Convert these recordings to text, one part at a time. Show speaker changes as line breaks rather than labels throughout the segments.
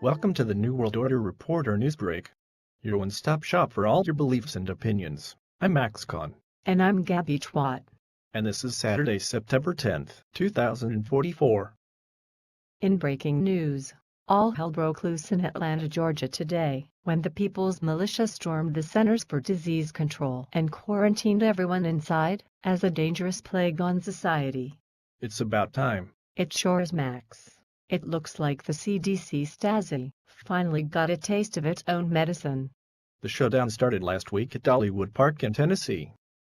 Welcome to the New World Order Reporter Newsbreak, your one-stop shop for all your beliefs and opinions. I'm Max Kahn.
And I'm Gabby Twat.
And this is Saturday, September 10th, 2044.
In breaking news, all hell broke loose in Atlanta, Georgia today, when the People's Militia stormed the Centers for Disease Control and quarantined everyone inside, as a dangerous plague on society.
It's about time.
It sure is, Max. It looks like the CDC Stasi finally got a taste of its own medicine.
The showdown started last week at Dollywood Park in Tennessee.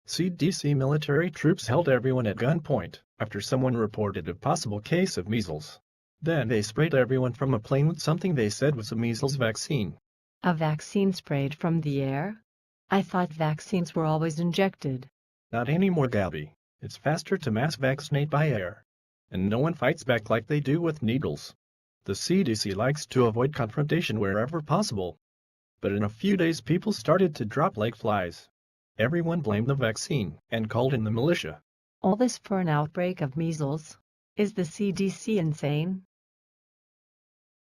CDC military troops held everyone at gunpoint after someone reported a possible case of measles. Then they sprayed everyone from a plane with something they said was a measles vaccine.
A vaccine sprayed from the air? I thought vaccines were always injected.
Not anymore, Gabby. It's faster to mass vaccinate by air. And no one fights back like they do with needles. The CDC likes to avoid confrontation wherever possible. But in a few days people started to drop like flies. Everyone blamed the vaccine and called in the militia.
All this for an outbreak of measles? Is the CDC insane?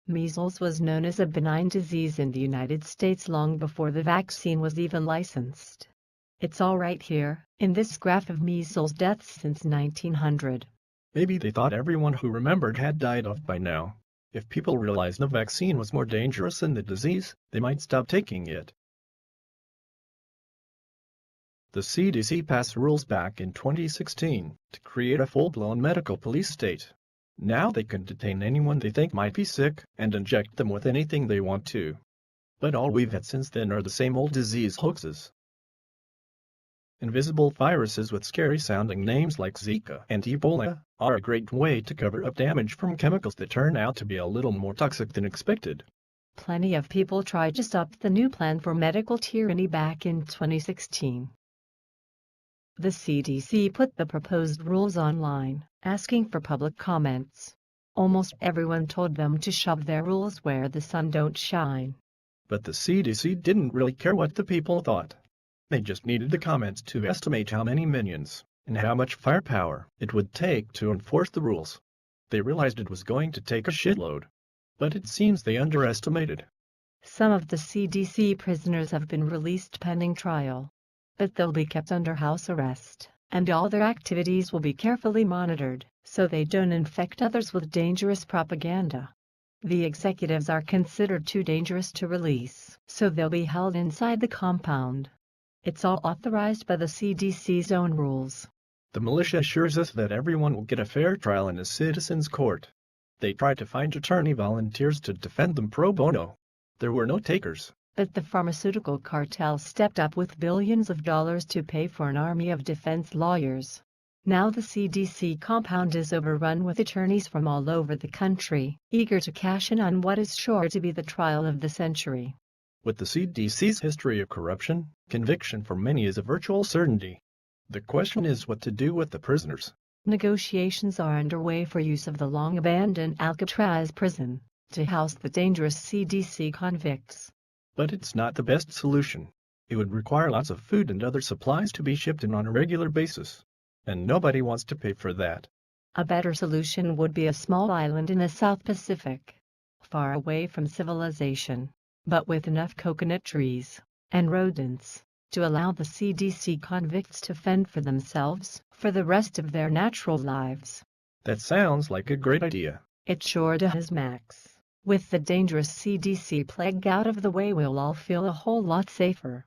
Measles was known as a benign disease in the United States long before the vaccine was even licensed. It's all right here, in this graph of measles deaths since 1900.
Maybe they thought everyone who remembered had died off by now. If people realized the vaccine was more dangerous than the disease, they might stop taking it. The CDC passed rules back in 2016 to create a full-blown medical police state. Now they can detain anyone they think might be sick and inject them with anything they want to. But all we've had since then are the same old disease hoaxes. Invisible viruses with scary-sounding names like Zika and Ebola are a great way to cover up damage from chemicals that turn out to be a little more toxic than expected.
Plenty of people tried to stop the new plan for medical tyranny back in 2016. The CDC put the proposed rules online, asking for public comments. Almost everyone told them to shove their rules where the sun don't shine.
But the CDC didn't really care what the people thought. They just needed the comments to estimate how many minions and how much firepower it would take to enforce the rules. They realized it was going to take a shitload. But it seems they underestimated.
Some of the CDC prisoners have been released pending trial. But they'll be kept under house arrest, and all their activities will be carefully monitored, so they don't infect others with dangerous propaganda. The executives are considered too dangerous to release, so they'll be held inside the compound. It's all authorized by the CDC's own rules.
The militia assures us that everyone will get a fair trial in a citizen's court. They tried to find attorney volunteers to defend them pro bono. There were no takers.
But the pharmaceutical cartel stepped up with billions of dollars to pay for an army of defense lawyers. Now the CDC compound is overrun with attorneys from all over the country, eager to cash in on what is sure to be the trial of the century.
With the CDC's history of corruption, conviction for many is a virtual certainty. The question is what to do with the prisoners.
Negotiations are underway for use of the long-abandoned Alcatraz prison to house the dangerous CDC convicts.
But it's not the best solution. It would require lots of food and other supplies to be shipped in on a regular basis. And nobody wants to pay for that.
A better solution would be a small island in the South Pacific, far away from civilization, but with enough coconut trees and rodents to allow the CDC convicts to fend for themselves for the rest of their natural lives.
That sounds like a great idea.
It sure does, Max. With the dangerous CDC plague out of the way, we'll all feel a whole lot safer.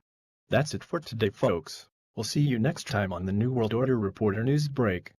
That's it for today, folks. We'll see you next time on the New World Order Reporter News Break.